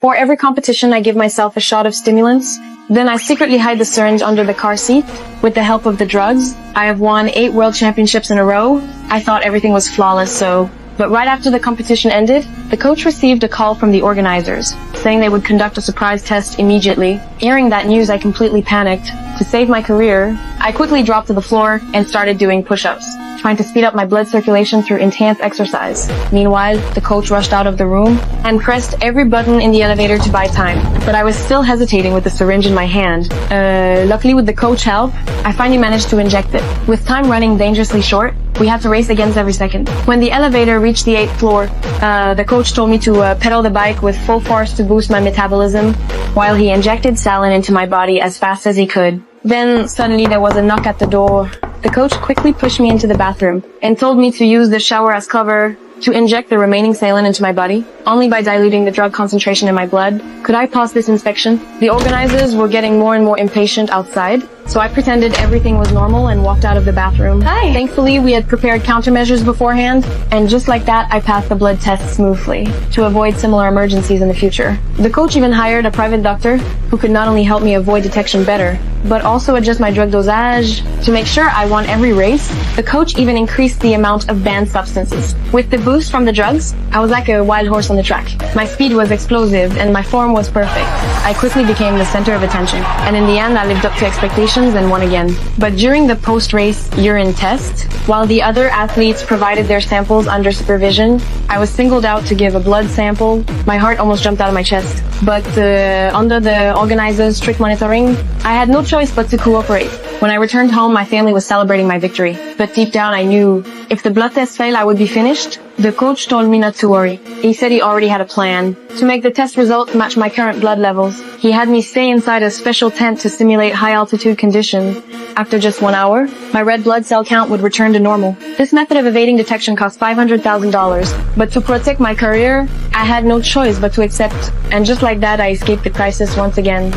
For every competition, I give myself a shot of stimulants. Then I secretly hide the syringe under the car seat. With the help of the drugs, I have won 8 world championships in a row. I thought everything was flawless, But right after the competition ended, the coach received a call from the organizers, saying they would conduct a surprise test immediately. Hearing that news, I completely panicked. To save my career, I quickly dropped to the floor and started doing push-ups, trying to speed up my blood circulation through intense exercise. Meanwhile, the coach rushed out of the room and pressed every button in the elevator to buy time. But I was still hesitating with the syringe in my hand. Luckily with the coach's help, I finally managed to inject it. With time running dangerously short, we had to race against every second. When the elevator reached the 8th floor, the coach told me to pedal the bike with full force to boost my metabolism, while he injected saline into my body as fast as he could. Then suddenly there was a knock at the door. The coach quickly pushed me into the bathroom and told me to use the shower as cover to inject the remaining saline into my body. Only by diluting the drug concentration in my blood could I pass this inspection. The organizers were getting more and more impatient outside, so I pretended everything was normal and walked out of the bathroom. Hi. Thankfully, we had prepared countermeasures beforehand, and just like that, I passed the blood test smoothly to avoid similar emergencies in the future. The coach even hired a private doctor who could not only help me avoid detection better, but also adjust my drug dosage to make sure I won every race. The coach even increased the amount of banned substances. With the boost from the drugs, I was like a wild horse on the track. My speed was explosive and my form was perfect. I quickly became the center of attention, and in the end I lived up to expectations and won again. But during the post-race urine test, while the other athletes provided their samples under supervision, I was singled out to give a blood sample. My heart almost jumped out of my chest. But under the organizers' strict monitoring, I had no choice but to cooperate. When I returned home, my family was celebrating my victory. But deep down I knew if the blood test failed, I would be finished. The coach told me not to worry. He said he already had a plan to make the test results match my current blood levels. He had me stay inside a special tent to simulate high altitude conditions. After just 1 hour, my red blood cell count would return to normal. This method of evading detection cost $500,000. But to protect my career, I had no choice but to accept. And just like that, I escaped the crisis once again.